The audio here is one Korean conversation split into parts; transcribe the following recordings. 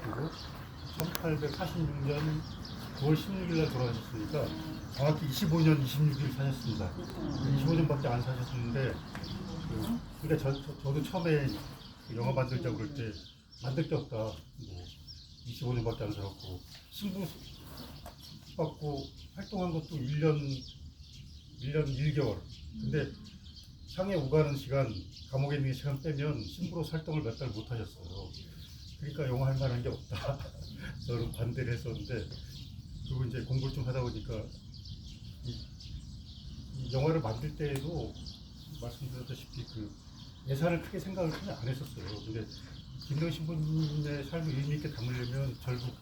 그리고 1846년 9월 16일 날 돌아가셨으니까 정확히 25년 26일 사셨습니다. 25년밖에 안 사셨는데 그러니까 저도 처음에 그 영화 만들자고 그럴 때 만들 게 없다. 뭐 25년밖에 안 살았고 신부 받고 활동한 것도 1년 1개월. 근데 상해 오가는 시간, 감옥에 있는 시간 빼면 신부로 활동을 몇 달 못 하셨어요. 그러니까 영화 할 만한 게 없다. 저는 반대를 했었는데, 그리고 이제 공부를 좀 하다 보니까 이 영화를 만들 때에도 말씀드렸다시피 그 예산을 크게 생각을 전혀 안 했었어요. 근데 김대훈 신부님의 삶을 의미 있게 담으려면 결국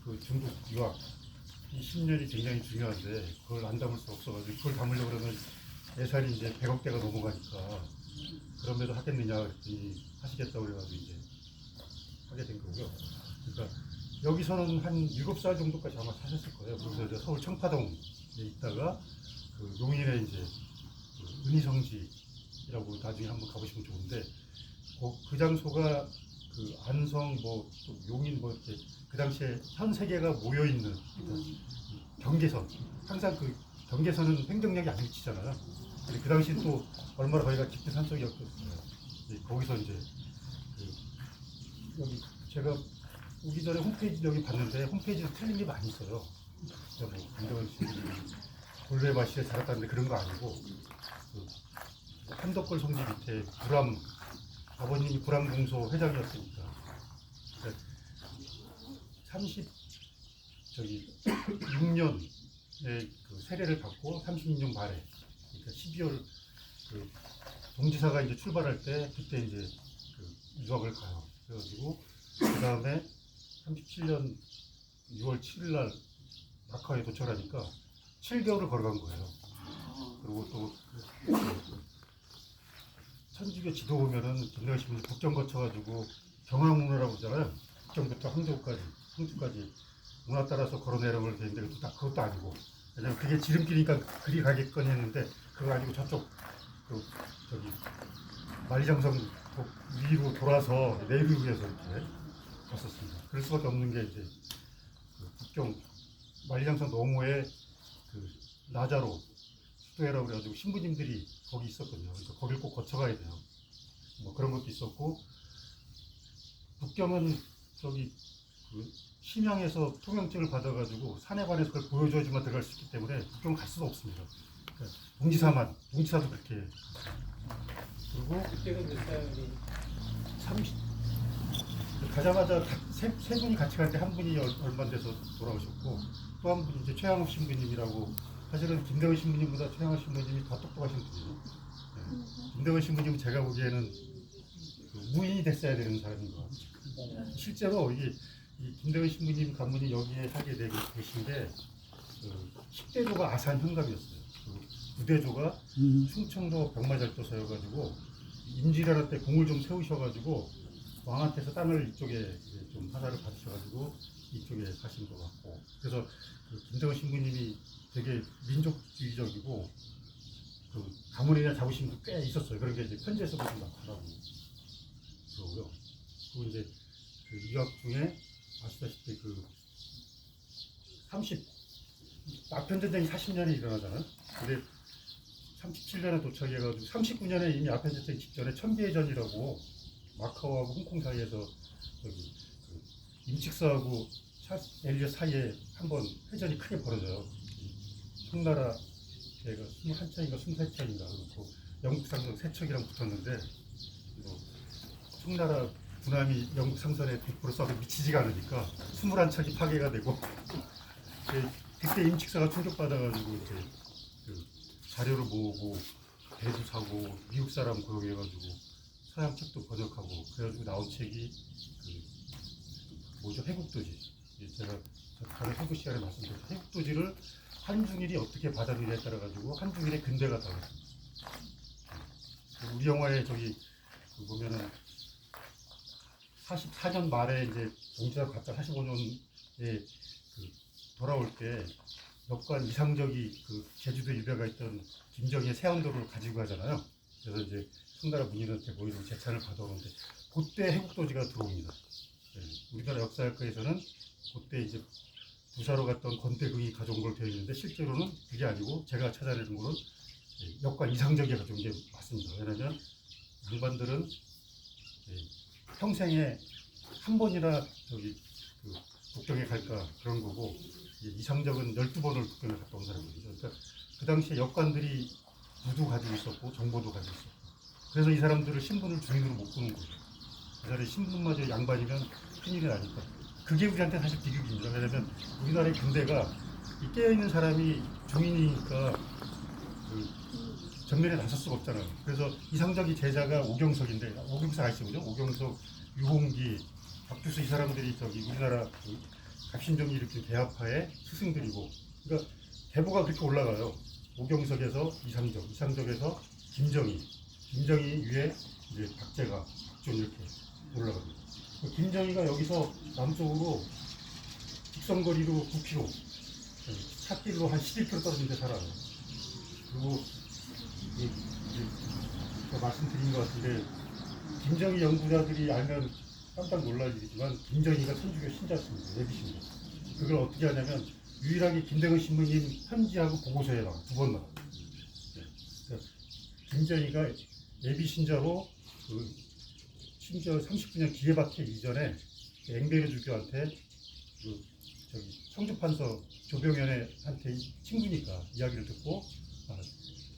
그 중국 유학 이 10년이 굉장히 중요한데 그걸 안 담을 수 없어가지고 그걸 담으려고 그러면 예산이 이제 100억대가 넘어가니까 그럼에도 하겠느냐 그랬더니 하시겠다고 그래가지고 이제 하게 된 거고요. 그러니까 여기서는 한 7살 정도까지 아마 사셨을 거예요. 그래서 이제 서울 청파동에 있다가 그 용인에 이제 그 은희성지라고 나중에 한번 가보시면 좋은데 그 장소가 그 안성 뭐 또 용인 뭐 이렇게 그 당시에 현 세계가 모여 있는 경계선 항상 그 경계선은 행정력이 안 미치잖아요. 근데 그 당시 또 얼마나 거기가 깊은 산속이었겠어요. 거기서 이제 그 여기 제가 오기 전에 홈페이지 여기 봤는데 홈페이지에 틀린 게 많이 있어요. 뭐 김대원 씨 본래 마시에 자랐다는데 그런 거 아니고 그 한덕골 성지 밑에 구람 아버님이 구람공소 회장이었으니까 36년에 그 세례를 받고 36년 발에 그러니까 12월 그 동지사가 이제 출발할 때 그때 이제 그 유학을 가요. 그래가지고 그 다음에 37년 6월 7일 날 마카오에 도착하니까 7개월을 걸어간 거예요. 그리고 또 천주교 지도 보면은 김대원 신부님 국경 거쳐가지고 경항문화라고 하잖아요. 국경부터 항주까지 문화 따라서 걸어 내려오면 되는데 그것도 아니고 왜냐면 그게 지름길이니까 그리 가겠거니 했는데 그거 아니고 저쪽 그 저기 만리장성 위로 돌아서 내륙에서 이렇게 갔었습니다. 그럴 수밖에 없는 게 이제 그 국경 만리장성 너머에 그 나자로 수도회라고 그래가지고 신부님들이 거기 있었거든요. 그러니까 거길 꼭 거쳐가야 돼요. 뭐 그런 것도 있었고 북경은 저기 그 심양에서 통영증을 받아가지고 산에 관해서 그걸 보여줘야지만 들어갈 수 있기 때문에 북경 갈 수가 없습니다. 그러니까 동지사도 그렇게 그리고 그때가 몇 살이? 30 가자마자 세 분이 같이 갈 때 한 분이 얼마 돼서 돌아오셨고 또 한 분이 이제 최양욱 신부님이라고 사실은 김대원 신부님보다 최양욱 신부님이 더 똑똑하신 분이에요. 네. 김대원 신부님은 제가 보기에는 그 무인이 됐어야 되는 사람인 것 같아요. 실제로 이 김대원 신부님 가문이 여기에 살게 되신 게 그 10대조가 아산 현갑이었어요. 그 9대조가 충청도 병마절도서여가지고 임진왜란 때 공을 좀 세우셔가지고 왕한테서 땅을 이쪽에 좀 하나를 받으셔가지고 이쪽에 사신 것 같고 그래서 그 김대원 신부님이 되게 민족주의적이고 그 가문이나 자부심도 꽤 있었어요. 그런 게 이제 편지에서도 좀 나타나고 그러고요. 그리고 이제 그 유학 중에 아시다시피 그 30 아편전쟁이 40년에 일어나잖아요. 근데 37년에 도착해가지고 39년에 이미 아편전쟁 직전에 천비해전이라고 마카오하고 홍콩 사이에서 저기 그 임칙서하고 찰스 엘리엇 사이에 한번 회전이 크게 벌어져요. 청나라 걔가 21척인가 23척인가 그렇고 영국 상선 3척이랑 붙었는데 뭐 청나라 군함이 영국 상선에 100% 쏴도 미치지가 않으니까 21척이 파괴가 되고 그때 임칙서가 충격받아가지고 이제 그 자료를 모으고 배도 사고 미국 사람 고용해가지고 서양 책도 번역하고 그래가지고 나온 책이 그 뭐죠 회국도지. 제가 다른 회국 시간에 말씀드렸죠. 회국도지를 한중일이 어떻게 받아들이냐에 따라 가지고 한중일의 근대가 달라요. 우리 영화에 저기 그 보면은 44년 말에 이제 동지가 갔다 45년에 그 돌아올 때 역관 이상적이 그 제주도 일가가 있던 김정희의 세안도를 가지고 가잖아요. 그래서 이제 청나라 문인한테 모이는 제찬을 받아오는데 그때 해국도지가 들어옵니다. 예, 우리나라 역사학과에서는 그때 이제 부사로 갔던 권태궁이 가져온 걸 되어 있는데 실제로는 그게 아니고 제가 찾아내는 거는 예, 역관 이상적이 가져온 게 맞습니다. 왜냐하면 양반들은 예, 평생에 한 번이나 저기 그 북경에 갈까 그런 거고 이상적은 12번을 북경에 갔다 온 사람들이죠. 그러니까 그 당시에 역관들이 부도 가지고 있었고 정보도 가지고 있었고 그래서 이 사람들을 신분을 주인으로 못 보는 거죠. 그 자리에 신분마저 양반이면 큰일이 나니까 그게 우리한테 사실 비극입니다. 왜냐하면 우리나라의 근대가 이 깨어있는 사람이 중인이니까 그 전면에 나설 수가 없잖아요. 그래서 이상적이 제자가 오경석인데 오경석 아시죠? 그죠? 오경석, 유홍기, 박주수 이 사람들이 저기 우리나라 그 갑신정이 일으킨 개화파의 스승들이고 그러니까 계보가 그렇게 올라가요. 오경석에서 이상적, 이상적에서 김정희, 김정희 위에 이제 박제가, 박준 이렇게 올라갑니다. 김정희가 여기서 남쪽으로 직선거리로 9km, 찻길로 한 11km 떨어진 데 살아요. 그리고 이제 제가 말씀드린 것 같은데 김정희 연구자들이 알면 깜짝 놀랄 일이지만 김정희가 천주교 신자였습니다. 예비신자. 그걸 어떻게 하냐면 유일하게 김대근 신부님 편지하고 보고서에 나와 두 번 나와. 김정희가 예비신자로 그 심지어 39년 기계박해 이전에 앵베르 주교한테 그 저기 청주판서 조병현한테 친구니까 이야기를 듣고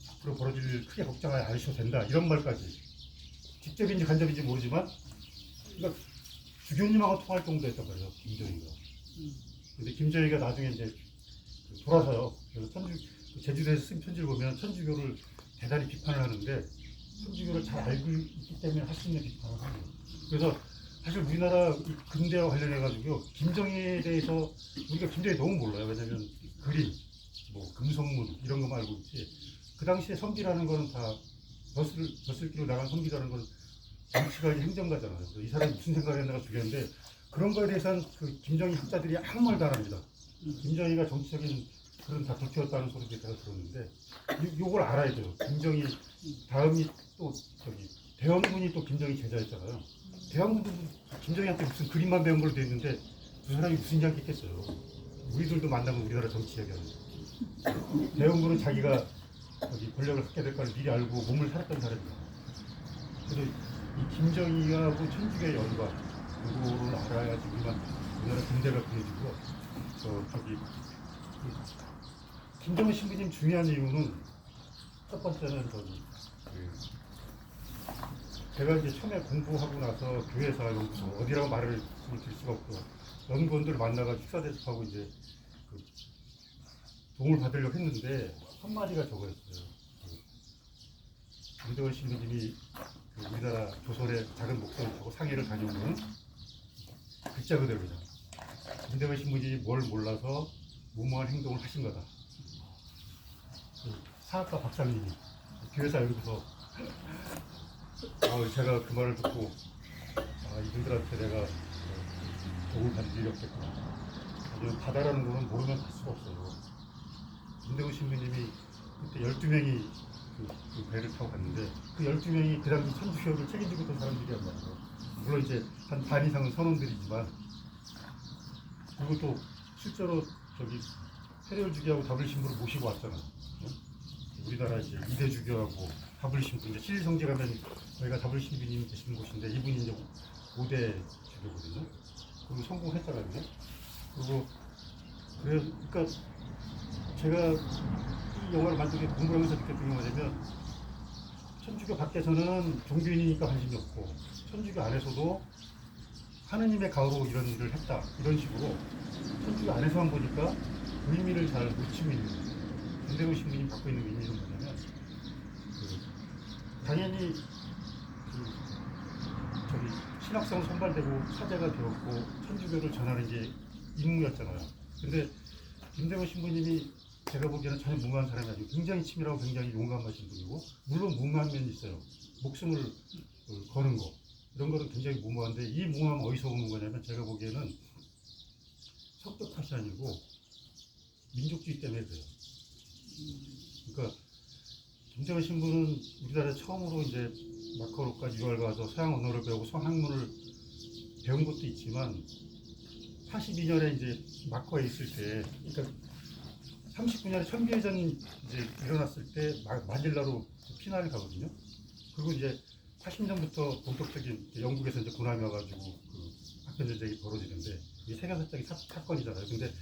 앞으로 벌어질 일 크게 걱정하지 않으셔도 된다 이런 말까지 직접인지 간접인지 모르지만 그러니까 주교님하고 통할 정도였단 말이에요 김정희가. 근데 김정희가 나중에 이제 돌아서요. 그래서 제주도에서 쓴 편지를 보면 천주교를 대단히 비판을 하는데 천주교를 잘 알고 있기 때문에 할 수 있는 비판을 하는 거예요. 그래서 사실 우리나라 근대와 관련해가지고 김정희에 대해서 우리가 김정희 너무 몰라요. 왜냐면 그림, 뭐 금속문 이런 것만 알고 있지 그 당시에 선비라는 거는 다 벼슬기로 나간 선비라는 건 정치가 아닌 행정가잖아요. 이 사람이 무슨 생각을 했나가 중요한데 그런 거에 대해서는 그 김정희 학자들이 아무 말도 안 합니다. 김정희가 정치적인 그런 다 불태웠다는 소리를 제가 들었는데 요걸 알아야 돼요. 김정희 다음이 또 저기 대원군이 또 김정희 제자였잖아요. 대원군도 김정희한테 무슨 그림만 배운 걸로 돼 있는데 두 사람이 무슨 이야기 했겠어요. 우리들도 만나면 우리나라 정치 얘기하는 대원군은 자기가 저기 권력을 갖게 될 걸 미리 알고 몸을 살았던 사람입니다. 그래서 이 김정희하고 천주교의 연관 이거를 알아야지 우리나라 근대가 그려지고 저기 김정은 신부님 중요한 이유는 첫 번째는 저기 제가 이제 처음에 공부하고 나서 교회사 연구소 어디라고 말을 드릴 수가 없고 연구원들 만나가 식사 대접하고 이제 그 도움을 받으려고 했는데 한마디가 저거였어요. 김정은 신부님이 그 우리나라 조선의 작은 목소리 타고 상해를 다녀오는 글자 그대로죠. 김정은 신부님이 뭘 몰라서 무모한 행동을 하신 거다. 사학과 박사님이 교회사 연구소 제가 그 말을 듣고 이분들한테 내가 도움을 받을 일이 없겠구나. 아니면 바다라는 거는 모르면 갈 수가 없어요. 김대훈 신부님이 그때 12명이 그 배를 타고 갔는데 그 12명이 그 당시 천주교를 책임지고 있던 사람들이란 말이에요. 물론 이제 한 반 이상은 선원들이지만 그리고 또 실제로 저기 세례요주교하고 더블신부를 모시고 왔잖아요. 우리나라 이제 이대주교하고 더블신부 이제 신일성지 가면 저희가 더블신부님 계시는 곳인데 이분이 이제 5대 주교거든요. 그리고 성공했잖아요. 그리고 그러니까 제가 이 영화를 만들게 공부하면서 느꼈던 게 뭐냐면 천주교 밖에서는 종교인이니까 관심이 없고 천주교 안에서도 하느님의 가호로 이런 일을 했다 이런 식으로 천주교 안에서만 보니까 의미를 잘 못 치고 있는 거예요. 김대훈 신부님 갖고 있는 의미는 뭐냐면 당연히 저기 신학성 선발되고 사제가 되었고 천주교를 전하는 게 임무였잖아요. 근데 김대훈 신부님이 제가 보기에는 전혀 무모한 사람이 아니고 굉장히 치밀하고 굉장히 용감하신 분이고 물론 무모한 면이 있어요. 목숨을 거는 거 이런 거는 굉장히 무모한데 이 무모함은 어디서 오는 거냐면 제가 보기에는 성격 탓이 아니고 민족주의 때문에 그래요. 그러니까 김정은 신부는 우리나라에 처음으로 이제 마카오로까지 유학을 가서 서양 언어를 배우고 서양 학문을 배운 것도 있지만 42년에 이제 마커에 있을 때, 그러니까 39년에 청계전 이제 일어났을 때 마닐라로 피난을 가거든요. 그리고 이제 80년부터 본격적인 영국에서 이제 군함이 와가지고 그 아편 전쟁이 벌어지는데 이게 세계사적인 사건이잖아요. 근데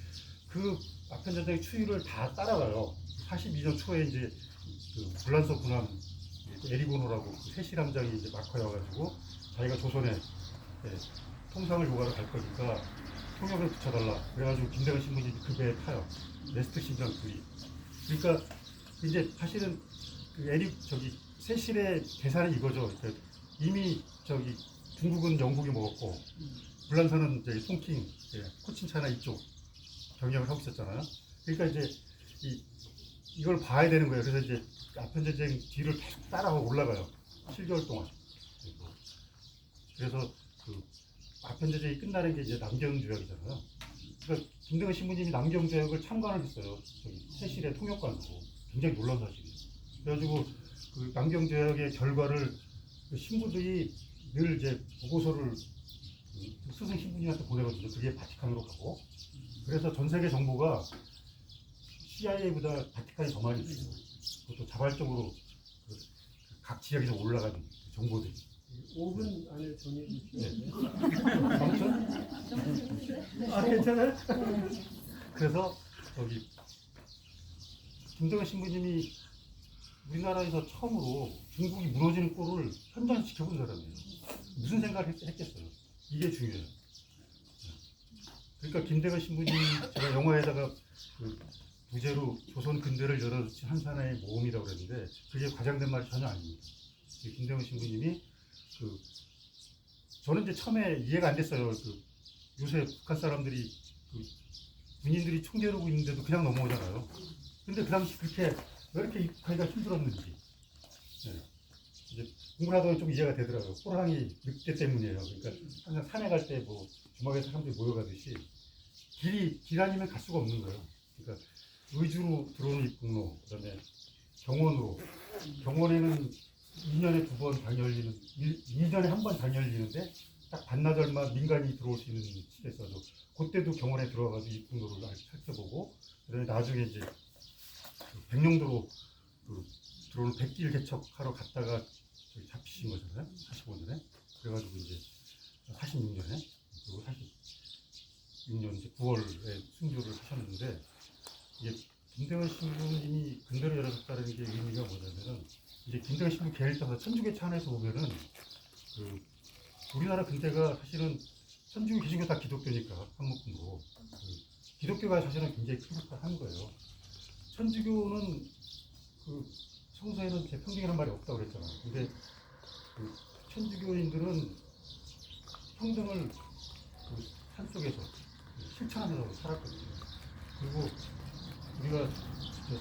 그 아편 전쟁의 추이를 다 따라가요. 42년 초에 이제 그 불란서 군함 에리고노라고 그 세시람장이 이제 마커에 와가지고 자기가 조선에 통상을 요구하러 갈 거니까 통역을 붙여달라. 그래가지고 김대건 신부님이 그 배에 타요. 레스트 신장 둘이. 그러니까 이제 사실은 그 세실의 계산이 이거죠. 그러니까 이미 중국은 영국이 먹었고 불란서는 송킹, 코친차이나 이쪽 경영을 하고 있었잖아요. 그러니까 이제 이걸 봐야 되는 거예요. 그래서 이제 아편 전쟁 뒤를 계속 따라가고 올라가요. 7개월 동안. 그래서 그 아편 전쟁이 끝나는 게 이제 남경조약이잖아요. 그러니까 김대건 신부님이 남경조약을 참관을 했어요. 세실의 통역관으로. 굉장히 놀라운 사실이에요. 그래가지고 그 남경조약의 결과를 그 신부들이 늘 이제 보고서를 스승 신부님한테 보내거든요. 그게 바티칸으로 가고. 그래서 전 세계 정보가 CIA보다 바티칸이 더 많이 있어요. 그것도 자발적으로 각 지역에서 올라가는 정보들이. 5분 안에 정리해 주시면 네. 아무튼 괜찮아요? 그래서 김대건 신부님이 우리나라에서 처음으로 중국이 무너지는 꼴을 현장에서 지켜본 사람이에요. 무슨 생각을 했겠어요? 이게 중요해요. 그러니까 김대건 신부님 제가 영화에다가 그 부제로 조선 근대를 열어젖힌 한 사람의 모험이라고 그랬는데 그게 과장된 말이 전혀 아닙니다. 김대건 신부님이 저는 이제 처음에 이해가 안 됐어요. 요새 북한 사람들이 군인들이 총 겨누고 있는데도 그냥 넘어오잖아요. 근데 그 당시 그렇게 왜 이렇게 입하기가 힘들었는지 이제 공부하다 좀 이해가 되더라고요. 호랑이 늑대 때문이에요. 그러니까 항상 산에 갈 때 뭐 주막에 사람들이 모여가듯이 길 아니면 갈 수가 없는 거예요. 그러니까 의주로 들어오는 입국로, 그다음에 경원에는 2년에 2번 당 열리는, 2년에 한 번 당 열리는데 딱 반나절만 민간이 들어올 수 있는 시기에 있어서 그때도 경원에 들어가가지고 입국로를 살펴보고, 그다음에 나중에 이제 백령도로 들어오는 백길 개척하러 갔다가 잡히신 거잖아요. 45년에. 그래가지고 이제 46년에, 그리고 46년 이제 9월에 순교를 하셨는데, 이게 김대건 신부님이 근대로 열어졌다는 게 의미가 뭐냐면은, 이제 김대건 신부 계를 따서 천주교 차원에서 보면은 우리나라 근대가 사실은 천주교 개신교 다 기독교니까 한묶음으로 기독교가 사실은 굉장히 큰 역할을 한 거예요. 천주교는 성서에는 평등이라는 말이 없다고 그랬잖아요. 근데 천주교인들은 평등을 산속에서 실천하면서 살았거든요. 그리고 우리가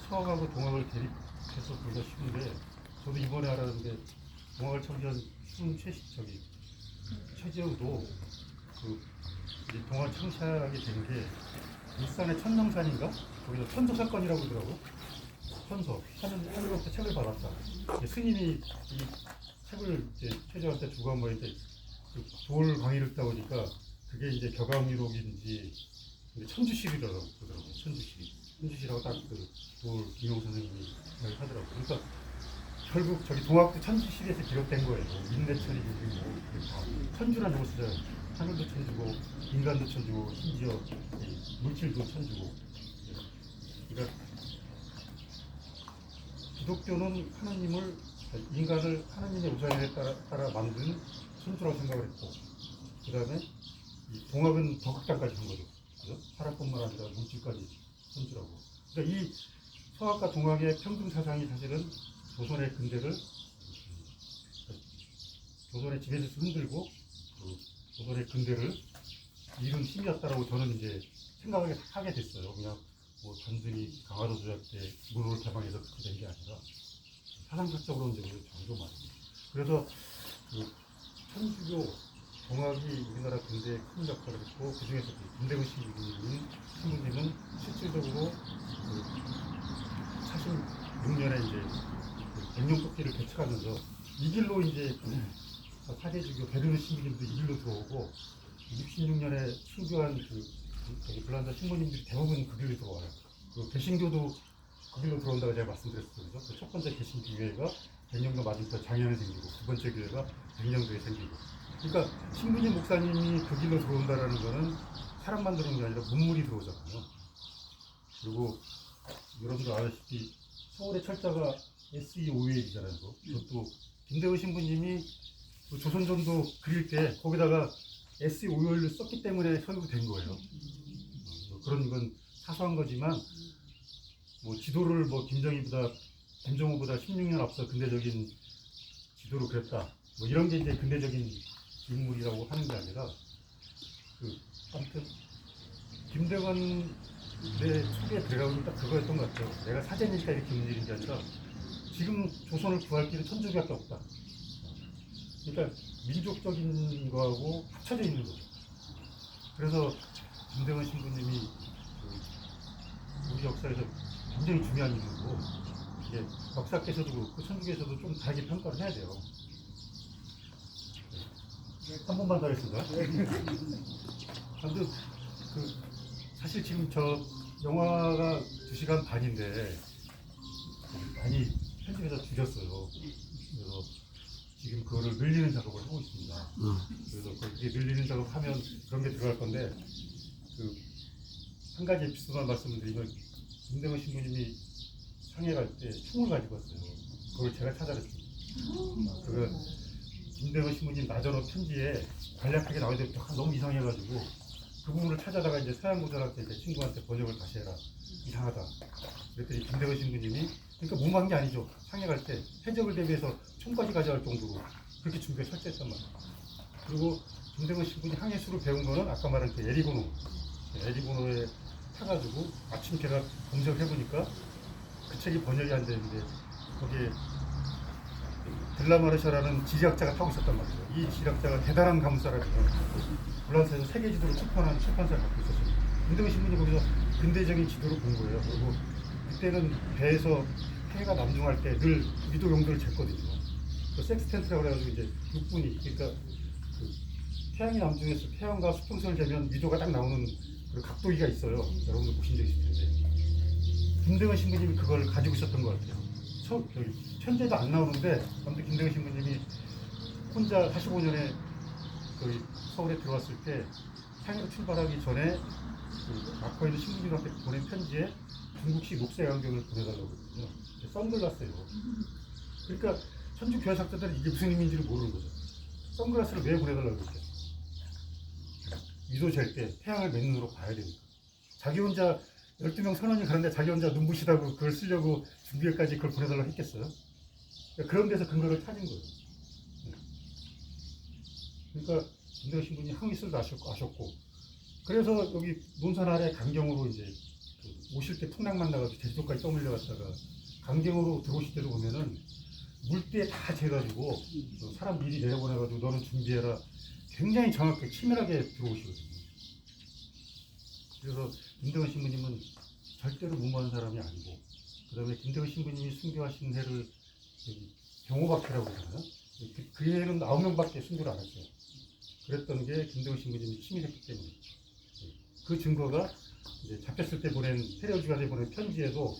서학하고 동학을 대립해서 보기가 쉬운데, 저도 이번에 알았는데 동학을 창시한 최지영도 이제 동학을 창시하게 된 게 울산의 천명산인가? 거기서 천서 사건이라고 그러더라고. 천서. 하늘로부터 책을 받았다. 스님이 이 책을 이제 최지영한테 주고 한 거인데 돌 강의를 듣다 보니까 그게 이제 격앙위록인지 천주실이라고 그러더라고요. 천주실하고 딱 돌 김용 선생님이 하더라고요. 그러니까 결국 동학도 천주실에서 기록된 거예요. 인내천이고 다 천주라는 용어 쓰잖아요. 하늘도 천주고 인간도 천주고 심지어 물질도 천주고. 그러니까 기독교는 인간을 하나님의 우상에 따라 만든 천주라고 생각을 했고, 그 다음에 동학은 더 극단까지 한 거죠. 그죠? 사람뿐만 아니라 물질까지 천주라고. 그러니까 이 서학과 동학의 평등 사상이 사실은 조선의 근대를 조선의 지배에서 흔들고 조선의 근대를 이룬 힘이었다라고 저는 이제 생각을 하게 됐어요. 그냥 뭐 단순히 강화도 조약 때 문호를 개방해서 그렇게 된 게 아니라 사상학적으로는 이제 정도 많습니다. 그래서 천주교 동학이 우리나라 근대에 큰 역할을 했고, 그 중에서 김대건 신부님은 실질적으로 46년에 이제 백령도끼를 개척하면서 이 길로 이제 사대주교 베드로 신부님도 이 길로 들어오고, 66년에 신교한 저기 불란서 신부님들이 대부분 그 길로 들어와요. 그 개신교도 그 길로 들어온다고 제가 말씀드렸었죠. 그 첫 번째 개신교 교회가 백령도 맞은편 장현에 생기고 두 번째 교회가 백령도에 생기고. 그러니까 신부님 목사님이 그 길로 들어온다라는 거는 사람만 들어오는 게 아니라 문물이 들어오잖아요. 그리고 여러분도 아시다시피 서울의 철자가 SE5L이잖아요. 그것도 김대우 신부님이 그 조선전도 그릴 때 거기다가 SE5L을 썼기 때문에 설계된 거예요. 그런 건 사소한 거지만 뭐 지도를 뭐 김정호보다 16년 앞서 근대적인 지도로 그렸다. 뭐 이런 게 이제 근대적인 인물이라고 하는 게 아니라 아무튼 김대관의 속에 들어가고 딱 그거였던 것 같아요. 내가 사제니까 이렇게 움직이는 게 아니라 지금 조선을 구할 길은 천주교밖에 없다. 그러니까 민족적인 거하고 합쳐져 있는 거죠. 그래서 김대관 신부님이 우리 역사에서 굉장히 중요한 인물이고 이게 역사께서도 그렇고 천주교에서도 좀 다르게 평가를 해야 돼요. 한 번만 더 하겠습니다. 아무튼 사실 지금 저 영화가 2시간 반인데 많이 편집해서 줄였어요. 그래서 지금 그거를 늘리는 작업을 하고 있습니다. 그래서 그게 늘리는 작업하면 그런 게 들어갈 건데 한 가지 에피소드만 말씀을 드리면 김대건 신부님이 상해 갈 때 총을 가지고 왔어요. 그걸 제가 찾아냈습니다. 그거 김대건 신부님 나전어 편지에 간략하게 나와 있는데 너무 이상해가지고 그 부분을 찾아다가 이제 서양고등학교 때 친구한테 번역을 다시 해라. 이상하다. 그랬더니 김대건 신부님이 그러니까 몸한 게 아니죠. 상해 갈 때 해적을 대비해서 총까지 가져갈 정도로 그렇게 준비가 철저했단 말이에요. 그리고 김대건 신부님 항해수를 배운 거는 아까 말한 그 에리고노에 타가지고 아침 제가 검색을 해보니까 그 책이 번역이 안 되는데 거기에 들라마르샤라는 지리학자가 타고 있었단 말이에요. 이 지리학자가 대단한 가문 사람이에요. 불란서에서 세계 지도를 출판한 출판사를 갖고 있었어요. 김대건 신부님 거기서 근대적인 지도를 본 거예요. 그리고 그때는 배에서 해가 남중할 때 늘 위도 용도를 쟀거든요. 그 섹스텐트라고 해가지고 이제 육분이 그러니까 태양이 남중에서 태양과 수평선을 재면 위도가 딱 나오는 그 각도기가 있어요. 여러분들 보신 적 있을 텐데 김대건 신부님이 그걸 가지고 있었던 것 같아요. 편제도 안 나오는데 아무튼 김대건 신부님이 혼자 45년에 서울에 들어왔을 때 상해로 출발하기 전에 막고 있는 신부님한테 보낸 편지에 중국식 녹색 안경을 보내달라고 그러거든요. 선글라스예요. 그러니까 천주 교회학자들은 이게 무슨 의미인지를 모르는 거죠. 선글라스를 왜 보내달라고 그랬죠? 위도 잴 때 태양을 맨눈으로 봐야 되니까. 자기 혼자 12명 선원이 가는데 자기 혼자 눈부시다고 그걸 쓰려고 중교회까지 그걸 보내달라고 했겠어요? 그러니까 그런 데서 근거를 찾은 거예요. 그러니까 김대건 신부님 항의술도 아셨고 그래서 여기 논산 아래 강경으로 이제 오실 때 풍랑만 나가지고 제주도까지 떠밀려 갔다가 강경으로 들어오실 때도 보면은 물때 다 재가지고 사람 미리 내려보내가지고 너는 준비해라. 굉장히 정확하게 치밀하게 들어오시거든요. 그래서 김대건 신부님은 절대로 무모한 사람이 아니고 그 다음에 김대건 신부님이 순교하신 해를 경호박해라고 그러잖아요. 그 해에는 9명밖에 순교를 안 했어요. 그랬던 게 김대건 신부님이 치밀했기 때문에 그 증거가 이제 잡혔을 때 페리오주간에 보낸 편지에도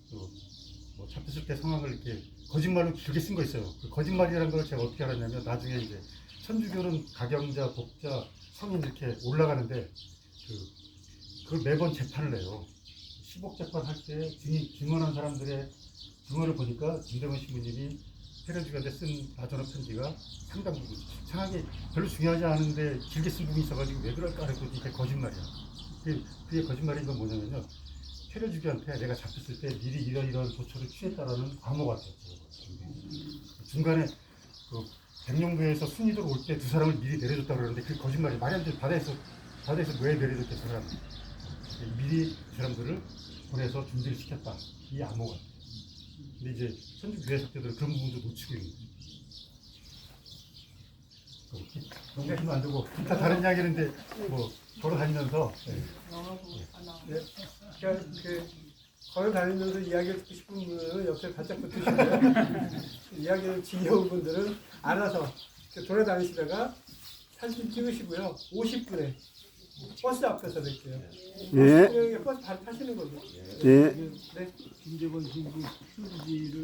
뭐 잡혔을 때 상황을 이렇게 거짓말로 길게 쓴 거 있어요. 그 거짓말이라는 걸 제가 어떻게 알았냐면 나중에 이제 천주교는 가경자, 복자, 성인 이렇게 올라가는데 그걸 매번 재판을 해요. 10억 재판 할 때 증언한 사람들의 증언을 보니까 김대건 신부님이 페리오주간에 쓴 나전어 편지가 상당 부분 이상하게 별로 중요하지 않은데 길게 쓴 부분이 있어가지고 왜 그럴까 했더니 이게 거짓말이야. 그게 거짓말인 건 뭐냐면요. 페리오주교한테 내가 잡혔을 때 미리 이런 조처를 취했다라는 과모가 있었어요. 중간에 백령도에서 순위도로 올 때 두 사람을 미리 내려줬다고 그러는데 그게 거짓말이 말이 안 돼. 바다에서 왜 내려줬겠어 사람. 미리 그 사람들을 보내서 준비를 시켰다. 이 암호가. 근데 이제 천주교회 학자들은 그런 부분도 놓치고 있는 거예요. 넘기면 안 되고 기타 다른 이야기인데 뭐 걸어 다니면서 네. 걸어 다니면서 이야기를 듣고 싶은 분들은 옆에 바짝 붙으시고요. 이야기를 지겨운 분들은 알아서 돌아다니시다가 사진 찍으시고요. 50분에 버스 앞에서 뵐게요. 예. 여기 버스 바로 타시는 거죠. 예. 네. 김재건 신부 휴지를